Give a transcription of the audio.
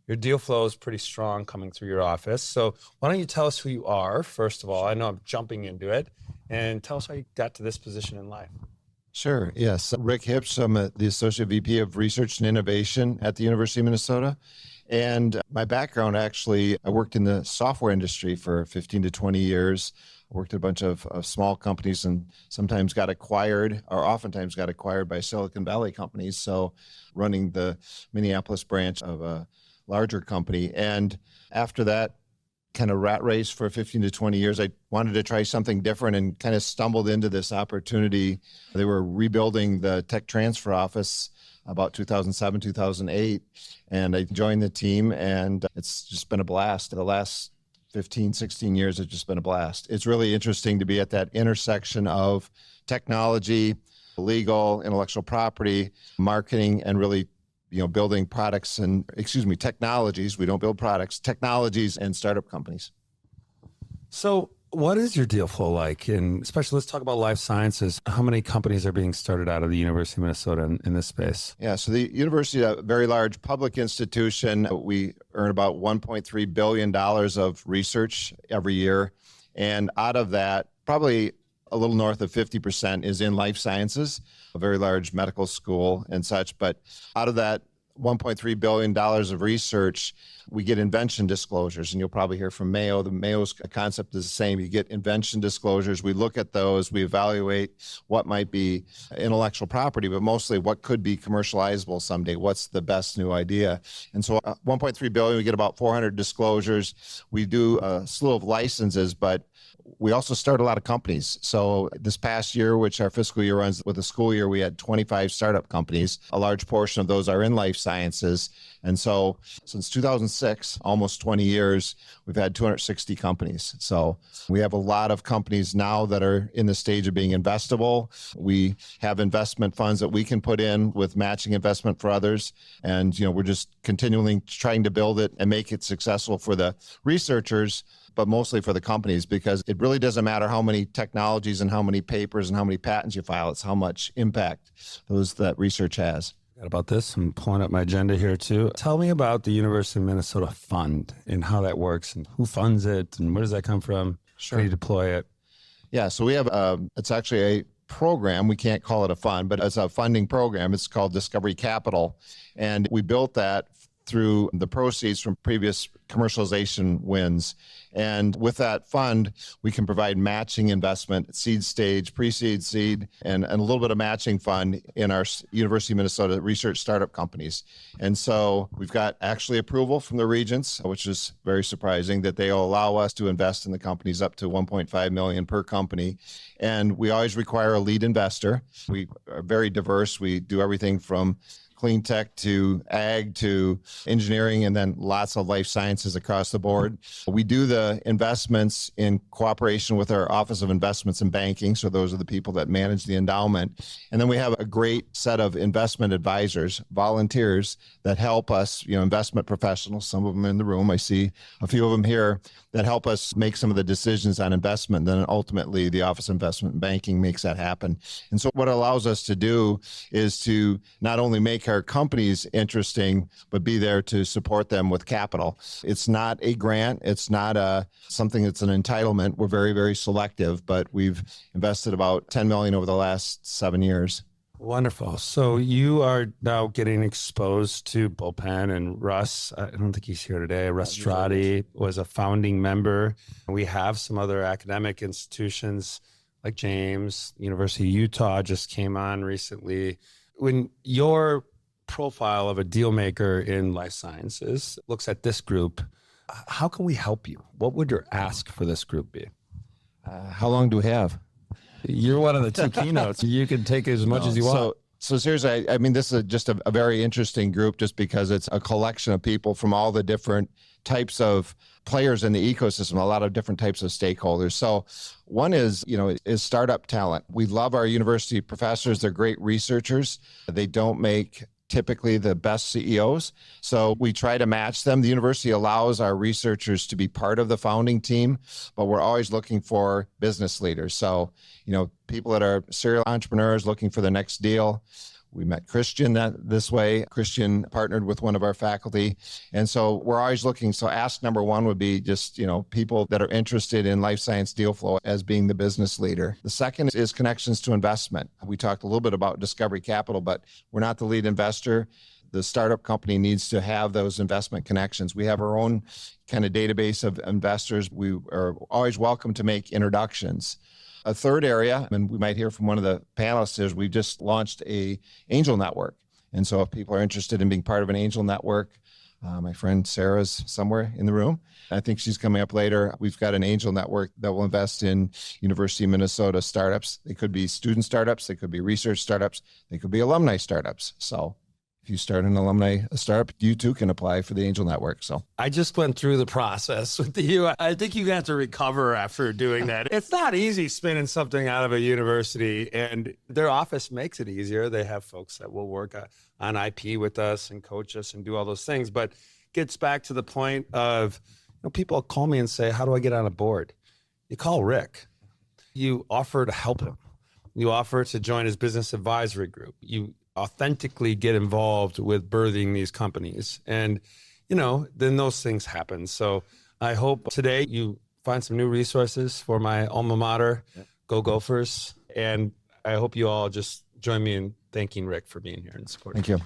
Your deal flow is pretty strong coming through your office. So why don't you tell us who you are, first of all? I know I'm jumping into it. And tell us how you got to this position in life. Sure. Yes. Rick Huebsch. I'm the Associate VP of Research and Innovation at the University of Minnesota. And my background, actually, I worked in the software industry for 15 to 20 years. I worked at a bunch of small companies and sometimes got acquired, or oftentimes got acquired by Silicon Valley companies. So running the Minneapolis branch of a larger company. And after that kind of rat race for 15 to 20 years, I wanted to try something different and kind of stumbled into this opportunity. They were rebuilding the tech transfer office about 2007, 2008. And I joined the team, and it's just been a blast. The last 15, 16 years, it's just been a blast. It's really interesting to be at that intersection of technology, legal, intellectual property, marketing, and really building technologies. We don't build products, technologies and startup companies. So what is your deal flow like? And especially, let's talk about life sciences. How many companies are being started out of the University of Minnesota in this space? Yeah, so the university is a very large public institution. We earn about $1.3 billion of research every year. And out of that, probably a little north of 50% is in life sciences, a very large medical school and such. But out of that $1.3 billion of research, we get invention disclosures. And you'll probably hear from Mayo. The Mayo's concept is the same. You get invention disclosures. We look at those. We evaluate what might be intellectual property, but mostly what could be commercializable someday. What's the best new idea? And so $1.3 billion, we get about 400 disclosures. We do a slew of licenses, but we also start a lot of companies. So this past year, which our fiscal year runs with the school year, we had 25 startup companies. A large portion of those are in life sciences. And so since 2006, almost 20 years, we've had 260 companies. So we have a lot of companies now that are in the stage of being investable. We have investment funds that we can put in with matching investment for others. And, we're just continually trying to build it and make it successful for the researchers, but mostly for the companies, because it really doesn't matter how many technologies and how many papers and how many patents you file. It's how much impact that research has. About this, I'm pulling up my agenda here too. Tell me about the University of Minnesota Fund and how that works and who funds it and where does that come from? Sure. How do you deploy it? Yeah, so we have, it's actually a program. We can't call it a fund, but it's a funding program. It's called Discovery Capital. And we built that through the proceeds from previous commercialization wins. And with that fund, we can provide matching investment, seed stage, pre-seed, seed, and a little bit of matching fund in our University of Minnesota research startup companies. And so we've got actually approval from the regents, which is very surprising, that they will allow us to invest in the companies up to $1.5 million per company. And we always require a lead investor. We are very diverse. We do everything from clean tech to ag to engineering, and then lots of life sciences across the board. We do the investments in cooperation with our Office of Investments and Banking. So those are the people that manage the endowment. And then we have a great set of investment advisors, volunteers that help us, investment professionals, some of them in the room. I see a few of them here that help us make some of the decisions on investment. Then ultimately the Office of Investment and Banking makes that happen. And so what it allows us to do is to not only make our companies interesting, but be there to support them with capital. It's not a grant. It's not something that's an entitlement. We're very, very selective, but we've invested about $10 million over the last 7 years. Wonderful. So you are now getting exposed to Bullpen, and Russ, I don't think he's here today. Russ Strati was a founding member. We have some other academic institutions like James, University of Utah just came on recently. When your profile of a deal maker in life sciences looks at this group, how can we help you? What would your ask for this group be? How long do we have? You're one of the two keynotes. You can take as much as you want. So seriously, I mean, this is just a very interesting group just because it's a collection of people from all the different types of players in the ecosystem, a lot of different types of stakeholders. So one is startup talent. We love our university professors. They're great researchers. They don't make typically the best CEOs. So we try to match them. The university allows our researchers to be part of the founding team, but we're always looking for business leaders. So, people that are serial entrepreneurs looking for the next deal. We met Christian this way. Christian partnered with one of our faculty. And so we're always looking. So ask number one would be just, people that are interested in life science deal flow as being the business leader. The second is connections to investment. We talked a little bit about Discovery Capital, but we're not the lead investor. The startup company needs to have those investment connections. We have our own kind of database of investors. We are always welcome to make introductions. A third area, and we might hear from one of the panelists, is we've just launched a angel network. And so if people are interested in being part of an angel network, my friend Sarah's somewhere in the room. I think she's coming up later. We've got an angel network that will invest in University of Minnesota startups. They could be student startups. They could be research startups. They could be alumni startups. So if you start an alumni startup, you too can apply for the Angel Network. So I just went through the process with you. I think you have to recover after doing that. It's not easy spinning something out of a university, and their office makes it easier. They have folks that will work on IP with us and coach us and do all those things. But gets back to the point of, people call me and say, how do I get on a board? You call Rick. You offer to help him. You offer to join his business advisory group. You authentically get involved with birthing these companies. And, then those things happen. So I hope today you find some new resources for my alma mater, Go Gophers. And I hope you all just join me in thanking Rick for being here and supporting. Thank you.